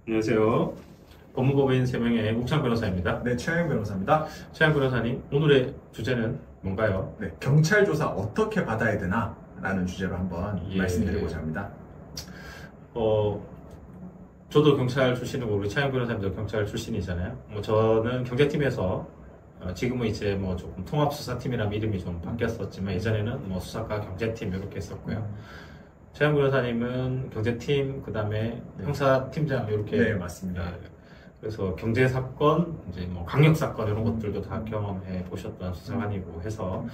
안녕하세요. 법무법인 3명의 욱창 변호사입니다. 네, 최영 변호사입니다. 최양 변호사님, 오늘의 주제는 뭔가요? 네, 경찰 조사 어떻게 받아야 되나? 라는 주제로 한번 말씀드리고자 합니다. 저도 경찰 출신이고, 우리 최양 변호사님도 경찰 출신이잖아요. 저는 경제팀에서, 지금은 이제 조금 통합수사팀이라는 이름이 좀 바뀌었었지만, 예전에는 수사과 경제팀 이렇게 했었고요. 최양 변호사님은 경제팀, 그 다음에 형사팀장 이렇게. 네, 맞습니다. 그래서 경제사건, 이제 강력사건 이런 것들도 다 경험해 보셨던 수사관이고 해서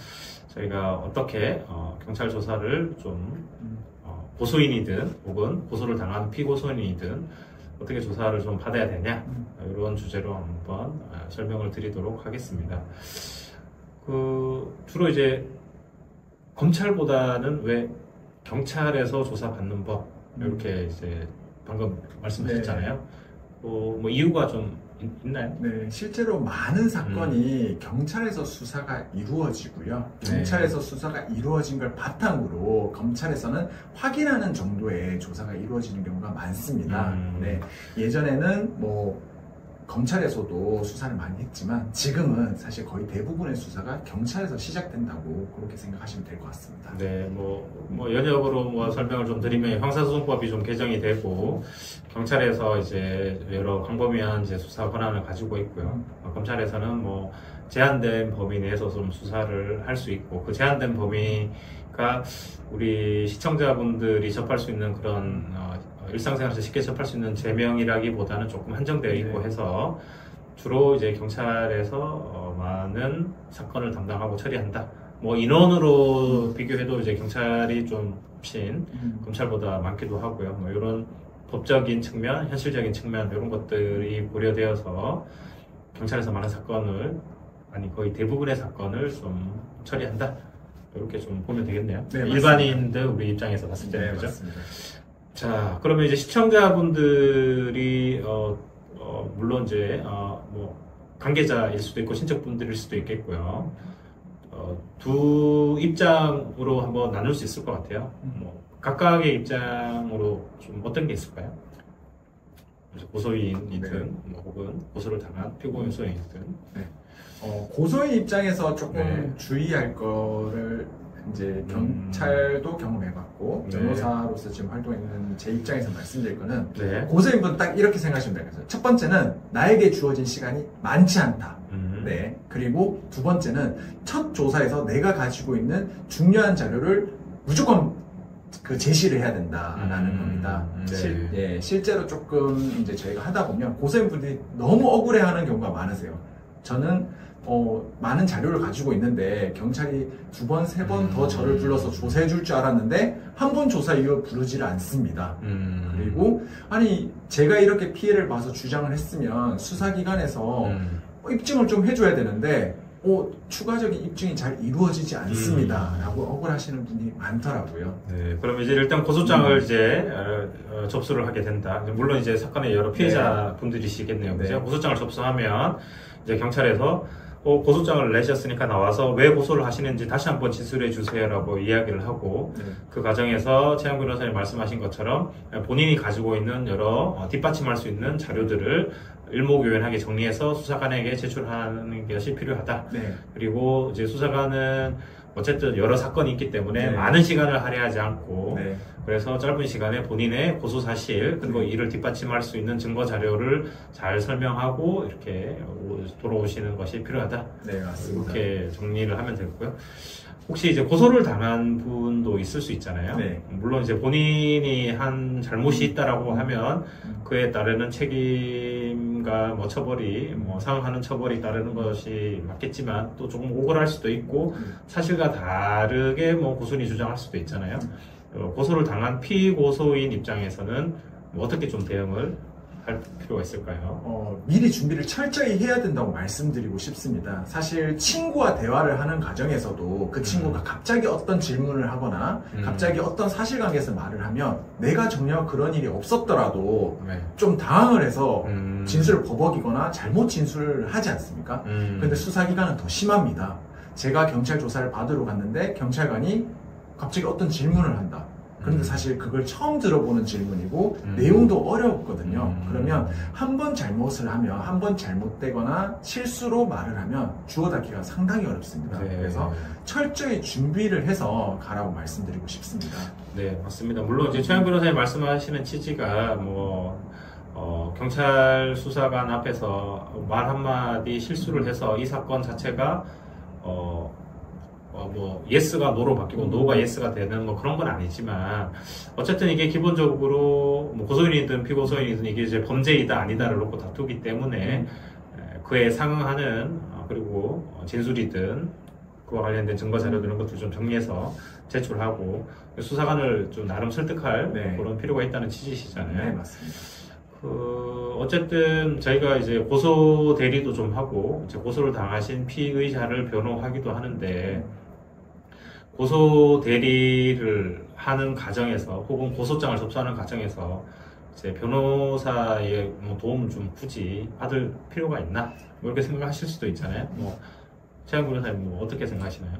저희가 어떻게 경찰 조사를 좀 고소인이든 혹은 고소를 당한 피고소인이든 어떻게 조사를 좀 받아야 되냐 이런 주제로 한번 설명을 드리도록 하겠습니다. 주로 이제 검찰보다는 왜 경찰에서 조사받는 법 이렇게 이제 방금 말씀하셨잖아요. 이유가 좀 있나요? 네, 실제로 많은 사건이 경찰에서 수사가 이루어지고요. 경찰에서 수사가 이루어진 걸 바탕으로 검찰에서는 확인하는 정도의 조사가 이루어지는 경우가 많습니다. 네, 예전에는 검찰에서도 수사를 많이 했지만 지금은 사실 거의 대부분의 수사가 경찰에서 시작된다고 그렇게 생각하시면 될 것 같습니다. 네, 연역으로 설명을 좀 드리면 형사소송법이 좀 개정이 되고 경찰에서 이제 여러 광범위한 이제 수사 권한을 가지고 있고요. 검찰에서는 제한된 범위 내에서 좀 수사를 할 수 있고 그 제한된 범위가 우리 시청자분들이 접할 수 있는 그런 일상생활에서 쉽게 접할 수 있는 제명이라기보다는 조금 한정되어 있고 해서 주로 이제 경찰에서 많은 사건을 담당하고 처리한다. 인원으로 비교해도 이제 경찰이 좀 훨씬 검찰보다 많기도 하고요. 이런 법적인 측면, 현실적인 측면 이런 것들이 고려되어서 경찰에서 많은 사건을 거의 대부분의 사건을 좀 처리한다. 이렇게 좀 보면 되겠네요. 네, 일반인들 우리 입장에서 봤을 때는 네, 그죠? 맞습니다. 자, 그러면 이제 시청자분들이 물론 이제 관계자일 수도 있고 친척분들일 수도 있겠고요. 두 입장으로 한번 나눌 수 있을 것 같아요. 각각의 입장으로 좀 어떤 게 있을까요? 고소인이든 혹은 고소를 당한 피고소인이든. 네. 고소인 입장에서 조금 주의할 거를 이제 경찰도 경험해봤고 변호사로서 지금 활동하는 제 입장에서 말씀드릴 거는 고소인분 딱 이렇게 생각하시면 되겠어요. 첫 번째는 나에게 주어진 시간이 많지 않다. 네. 그리고 두 번째는 첫 조사에서 내가 가지고 있는 중요한 자료를 무조건 제시를 해야 된다라는 겁니다. 실제로 조금 이제 저희가 하다 보면 고소인분들이 너무 억울해하는 경우가 많으세요. 저는 많은 자료를 가지고 있는데 경찰이 두 번, 세 번 더 저를 불러서 조사해 줄 줄 알았는데 한 번 조사 이후 부르지를 않습니다. 그리고 제가 이렇게 피해를 봐서 주장을 했으면 수사기관에서 입증을 좀 해줘야 되는데 추가적인 입증이 잘 이루어지지 않습니다. 라고 억울하시는 분이 많더라고요. 네, 그럼 이제 일단 고소장을 이제 접수를 하게 된다. 물론 이제 사건의 여러 피해자 분들이시겠네요. 그죠? 고소장을 접수하면 이제 경찰에서 고소장을 내셨으니까 나와서 왜 고소를 하시는지 다시 한번 진술해 주세요라고 이야기를 하고 그 과정에서 최양 변호사님 말씀하신 것처럼 본인이 가지고 있는 여러 뒷받침할 수 있는 자료들을 일목요연하게 정리해서 수사관에게 제출하는 것이 필요하다. 그리고 이제 수사관은 어쨌든 여러 사건이 있기 때문에 많은 시간을 할애하지 않고 그래서 짧은 시간에 본인의 고소 사실 그리고 이를 뒷받침할 수 있는 증거 자료를 잘 설명하고 이렇게 돌아오시는 것이 필요하다. 네, 맞습니다. 이렇게 정리를 하면 되고요. 혹시 이제 고소를 당한 분도 있을 수 있잖아요. 물론 이제 본인이 한 잘못이 있다라고 하면 그에 따르는 책임과 처벌이 상응하는 처벌이 따르는 것이 맞겠지만 또 조금 억울할 수도 있고 사실과 다르게 고소인이 주장할 수도 있잖아요. 고소를 당한 피고소인 입장에서는 어떻게 좀 대응을 할 필요가 있을까요? 미리 준비를 철저히 해야 된다고 말씀드리고 싶습니다. 사실 친구와 대화를 하는 과정에서도 그 친구가 갑자기 어떤 질문을 하거나 갑자기 어떤 사실관계에서 말을 하면 내가 전혀 그런 일이 없었더라도 좀 당황을 해서 진술을 버벅이거나 잘못 진술을 하지 않습니까? 근데 수사기관은 더 심합니다. 제가 경찰 조사를 받으러 갔는데 경찰관이 갑자기 어떤 질문을 한다. 그런데 사실 그걸 처음 들어보는 질문이고 내용도 어렵거든요. 그러면 한 번 잘못을 하면, 한 번 잘못되거나 실수로 말을 하면 주워 담기가 상당히 어렵습니다. 네. 그래서 철저히 준비를 해서 가라고 말씀드리고 싶습니다. 네, 맞습니다. 물론 이제 최양 변호사님 말씀하시는 취지가 경찰 수사관 앞에서 말 한마디 실수를 해서 이 사건 자체가 예스가 노로 바뀌고 노가 예스가 되는 그런 건 아니지만, 어쨌든 이게 기본적으로 고소인이든 피고소인이든 이게 이제 범죄이다 아니다를 놓고 다투기 때문에 그에 상응하는 그리고 진술이든 그와 관련된 증거 자료들 이런 것들 좀 정리해서 제출하고 수사관을 좀 나름 설득할 그런 필요가 있다는 취지시잖아요. 네, 맞습니다. 어쨌든 저희가 이제 고소 대리도 좀 하고 이제 고소를 당하신 피의자를 변호하기도 하는데, 고소 대리를 하는 과정에서 혹은 고소장을 접수하는 과정에서 이제 변호사의 도움을 좀 굳이 받을 필요가 있나? 이렇게 생각하실 수도 있잖아요. 최양 변호사님 어떻게 생각하시나요?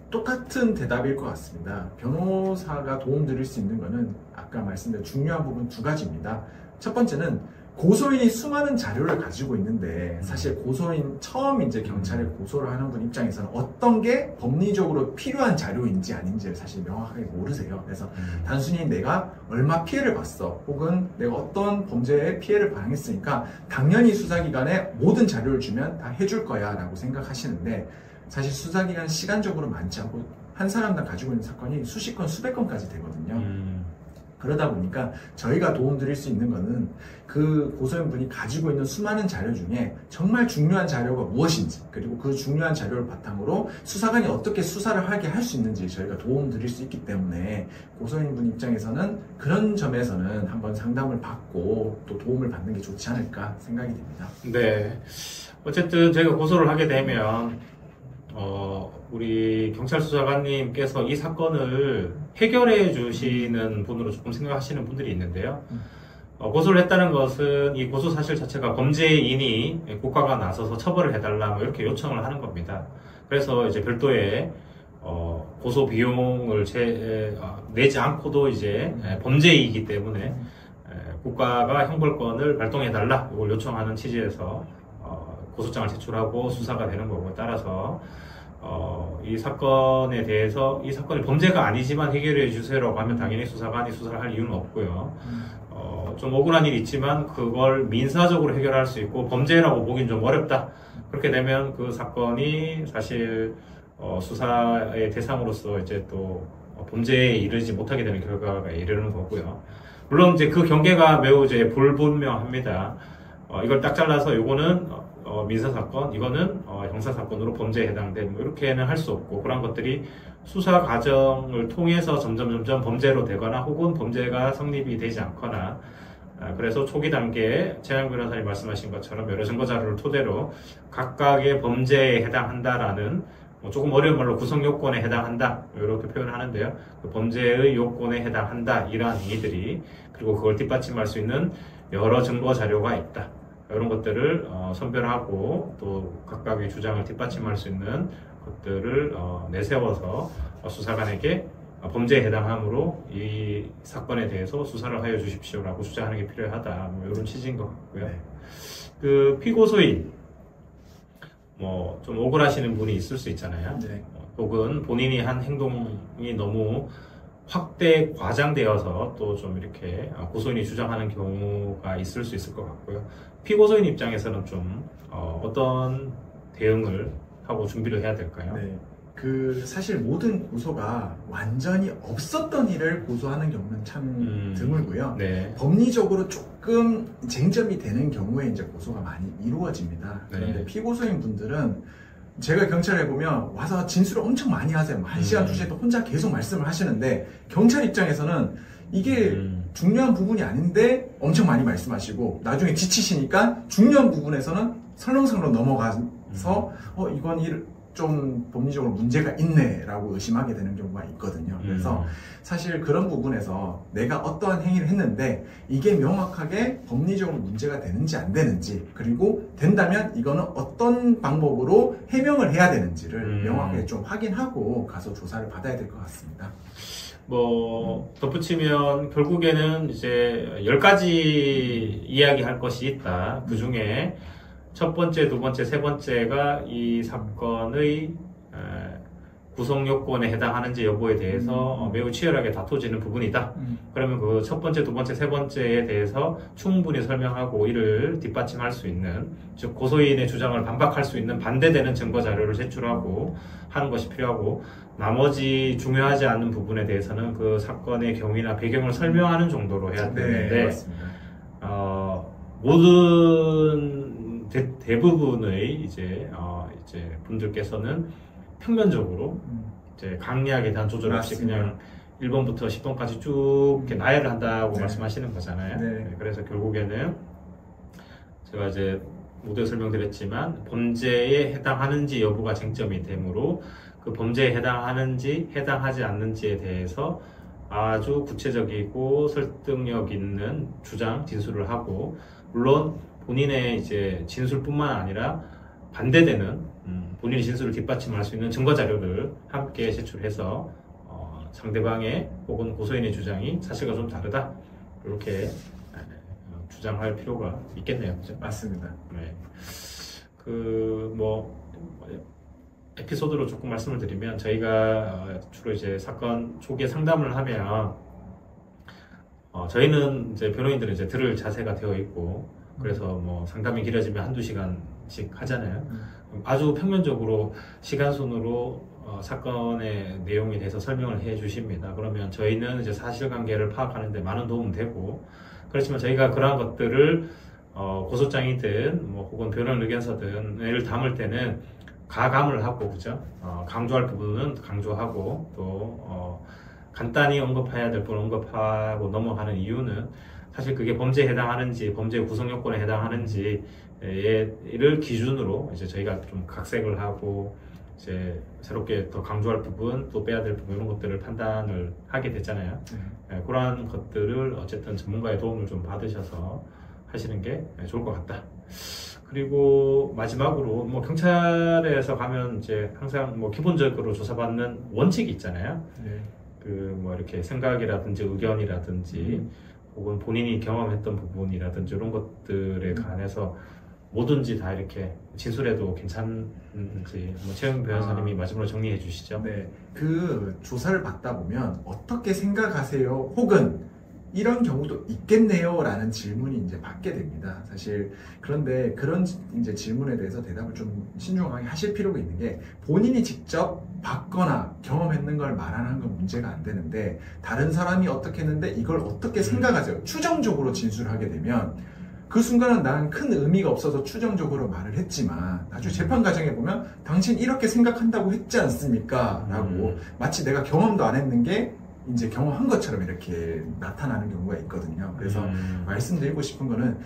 똑같은 대답일 것 같습니다. 변호사가 도움드릴 수 있는 것은 아까 말씀드린 중요한 부분 두 가지입니다. 첫 번째는 고소인이 수많은 자료를 가지고 있는데, 사실 고소인 처음 이제 경찰에 고소를 하는 분 입장에서는 어떤 게 법리적으로 필요한 자료인지 아닌지를 사실 명확하게 모르세요. 그래서 단순히 내가 얼마 피해를 봤어, 혹은 내가 어떤 범죄에 피해를 당했으니까 당연히 수사기관에 모든 자료를 주면 다 해줄 거야 라고 생각하시는데, 사실 수사기간 시간적으로 많지 않고 한 사람당 가지고 있는 사건이 수십 건, 수백 건까지 되거든요. 그러다 보니까 저희가 도움드릴 수 있는 거는 그 고소인분이 가지고 있는 수많은 자료 중에 정말 중요한 자료가 무엇인지, 그리고 그 중요한 자료를 바탕으로 수사관이 어떻게 수사를 하게 할 수 있는지 저희가 도움드릴 수 있기 때문에, 고소인분 입장에서는 그런 점에서는 한번 상담을 받고 또 도움을 받는 게 좋지 않을까 생각이 됩니다. 네. 어쨌든 저희가 고소를 하게 되면 우리 경찰 수사관님께서 이 사건을 해결해 주시는 분으로 조금 생각하시는 분들이 있는데요. 고소를 했다는 것은 이 고소 사실 자체가 범죄인이 국가가 나서서 처벌을 해달라 이렇게 요청을 하는 겁니다. 그래서 이제 별도의 고소 비용을 내지 않고도 이제 범죄이기 때문에 국가가 형벌권을 발동해달라 이걸 요청하는 취지에서 고소장을 제출하고 수사가 되는 거고, 따라서 이 사건에 대해서 이 사건이 범죄가 아니지만 해결해 주세요라고 하면 당연히 수사관이 수사를 할 이유는 없고요. 좀 억울한 일이 있지만 그걸 민사적으로 해결할 수 있고 범죄라고 보긴 좀 어렵다. 그렇게 되면 그 사건이 사실 수사의 대상으로서 이제 또 범죄에 이르지 못하게 되는 결과가 이르는 거고요. 물론 이제 그 경계가 매우 이제 불분명합니다. 이걸 딱 잘라서 요거는 민사사건, 이거는 형사사건으로 범죄에 해당돼 이렇게는 할 수 없고, 그런 것들이 수사 과정을 통해서 점점 범죄로 되거나 혹은 범죄가 성립이 되지 않거나, 그래서 초기 단계에 최양 변호사님 말씀하신 것처럼 여러 증거 자료를 토대로 각각의 범죄에 해당한다라는, 조금 어려운 말로 구성 요건에 해당한다 이렇게 표현하는데요. 그 범죄의 요건에 해당한다 이러한 의미들이, 그리고 그걸 뒷받침할 수 있는 여러 증거 자료가 있다, 이런 것들을 선별하고 또 각각의 주장을 뒷받침할 수 있는 것들을 내세워서 수사관에게 범죄에 해당하므로 이 사건에 대해서 수사를 하여 주십시오라고 주장하는 게 필요하다, 이런 취지인 것 같고요. 그 피고소인 좀 억울하시는 분이 있을 수 있잖아요. 혹은 본인이 한 행동이 너무 확대 과장되어서 또 좀 이렇게 고소인이 주장하는 경우가 있을 수 있을 것 같고요. 피고소인 입장에서는 좀 어떤 대응을 하고 준비를 해야 될까요? 사실 모든 고소가 완전히 없었던 일을 고소하는 경우는 참 드물고요. 법리적으로 조금 쟁점이 되는 경우에 이제 고소가 많이 이루어집니다. 그런데 피고소인 분들은 제가 경찰에 보면 와서 진술을 엄청 많이 하세요. 1시간, 2시간 또 혼자 계속 말씀을 하시는데, 경찰 입장에서는 이게 중요한 부분이 아닌데 엄청 많이 말씀하시고, 나중에 지치시니까 중요한 부분에서는 설렁설렁 넘어가서 이건 좀 법리적으로 문제가 있네 라고 의심하게 되는 경우가 있거든요. 그래서 그래서 사실 그런 부분에서 내가 어떠한 행위를 했는데 이게 명확하게 법리적으로 문제가 되는지 안 되는지, 그리고 된다면 이거는 어떤 방법으로 해명을 해야 되는지를 명확하게 좀 확인하고 가서 조사를 받아야 될 것 같습니다. 뭐 덧붙이면 결국에는 이제 10가지 이야기할 것이 있다. 그 중에 첫 번째, 두 번째, 세 번째가 이 사건의 구성 요건에 해당하는지 여부에 대해서 매우 치열하게 다투지는 부분이다. 그러면 그 첫 번째, 두 번째, 세 번째에 대해서 충분히 설명하고 이를 뒷받침할 수 있는, 즉 고소인의 주장을 반박할 수 있는 반대되는 증거 자료를 제출하고 하는 것이 필요하고, 나머지 중요하지 않은 부분에 대해서는 그 사건의 경위나 배경을 설명하는 정도로 해야 되는데, 모든 대부분의 이제 분들께서는 평면적으로 이제 강약에 대한 조절 없이 그냥 1번부터 10번까지 쭉 이렇게 나열을 한다고 말씀하시는 거잖아요. 그래서 결국에는 제가 이제 모두에 설명드렸지만 범죄에 해당하는지 여부가 쟁점이 되므로 그 범죄에 해당하는지 해당하지 않는지에 대해서 아주 구체적이고 설득력 있는 주장, 진술을 하고, 물론 본인의 이제 진술뿐만 아니라 반대되는 본인의 진술을 뒷받침할 수 있는 증거 자료를 함께 제출해서 상대방의 혹은 고소인의 주장이 사실과 좀 다르다, 이렇게 주장할 필요가 있겠네요. 그죠? 맞습니다. 네. 에피소드로 조금 말씀을 드리면, 저희가 주로 이제 사건 초기에 상담을 하면 저희는 이제 변호인들은 이제 들을 자세가 되어 있고, 그래서 뭐 상담이 길어지면 한두 시간씩 하잖아요. 아주 평면적으로 시간 순으로 사건의 내용에 대해서 설명을 해 주십니다. 그러면 저희는 이제 사실관계를 파악하는 데 많은 도움은 되고, 그렇지만 저희가 그러한 것들을 고소장이든 뭐 혹은 변호인 의견서든을 담을 때는 가감을 하고, 그죠? 강조할 부분은 강조하고, 또 간단히 언급해야 될 부분 언급하고 넘어가는 이유는 사실 그게 범죄에 해당하는지, 범죄 구성 요건에 해당하는지를 기준으로 이제 저희가 좀 각색을 하고, 이제 새롭게 더 강조할 부분, 또 빼야 될 부분, 이런 것들을 판단을 하게 됐잖아요. 그러한 것들을 어쨌든 전문가의 도움을 좀 받으셔서 하시는 게 좋을 것 같다. 그리고 마지막으로 뭐 경찰에서 가면 이제 항상 뭐 기본적으로 조사받는 원칙이 있잖아요. 그 뭐 이렇게 생각이라든지 의견이라든지 혹은 본인이 경험했던 부분이라든지 이런 것들에 관해서 뭐든지 다 이렇게 진술해도 괜찮은지, 최영 변호사님이 마지막으로 정리해 주시죠. 네, 그 조사를 받다 보면 어떻게 생각하세요? 혹은 이런 경우도 있겠네요 라는 질문이 이제 받게 됩니다. 사실 그런데 그런 이제 질문에 대해서 대답을 좀 신중하게 하실 필요가 있는 게, 본인이 직접 받거나 경험했는 걸 말하는 건 문제가 안 되는데, 다른 사람이 어떻게 했는데 이걸 어떻게 생각하세요? 추정적으로 진술하게 되면 그 순간은 난 큰 의미가 없어서 추정적으로 말을 했지만, 나중에 재판 과정에 보면 당신 이렇게 생각한다고 했지 않습니까? 라고 마치 내가 경험도 안 했는 게 이제 경험한 것처럼 이렇게 나타나는 경우가 있거든요. 그래서 말씀드리고 싶은 거는,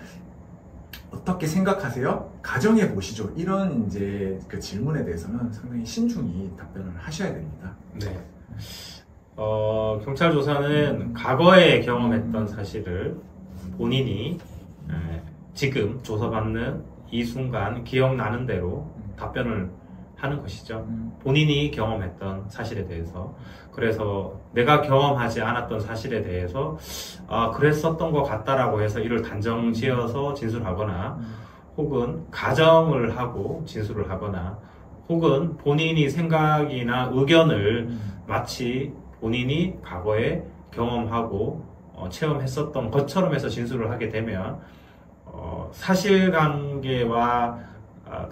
어떻게 생각하세요? 가정해 보시죠. 이런 이제 그 질문에 대해서는 상당히 신중히 답변을 하셔야 됩니다. 네. 경찰 조사는 과거에 경험했던 사실을 본인이 지금 조사받는 이 순간 기억나는 대로 답변을 하는 것이죠. 본인이 경험했던 사실에 대해서. 그래서 내가 경험하지 않았던 사실에 대해서 그랬었던 것 같다라고 해서 이를 단정 지어서 진술하거나, 혹은 가정을 하고 진술을 하거나, 혹은 본인이 생각이나 의견을 마치 본인이 과거에 경험하고 체험했었던 것처럼 해서 진술을 하게 되면 사실관계와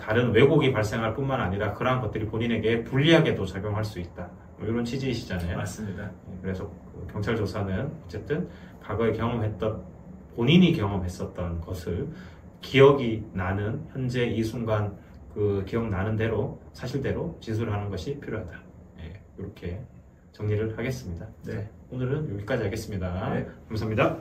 다른 왜곡이 발생할 뿐만 아니라 그러한 것들이 본인에게 불리하게도 작용할 수 있다, 뭐 이런 취지이시잖아요. 맞습니다. 그래서 경찰 조사는 어쨌든 과거에 본인이 경험했었던 것을 기억이 나는 현재 이 순간 그 기억나는 대로 사실대로 진술하는 것이 필요하다. 이렇게 정리를 하겠습니다. 네. 오늘은 여기까지 하겠습니다. 네. 감사합니다.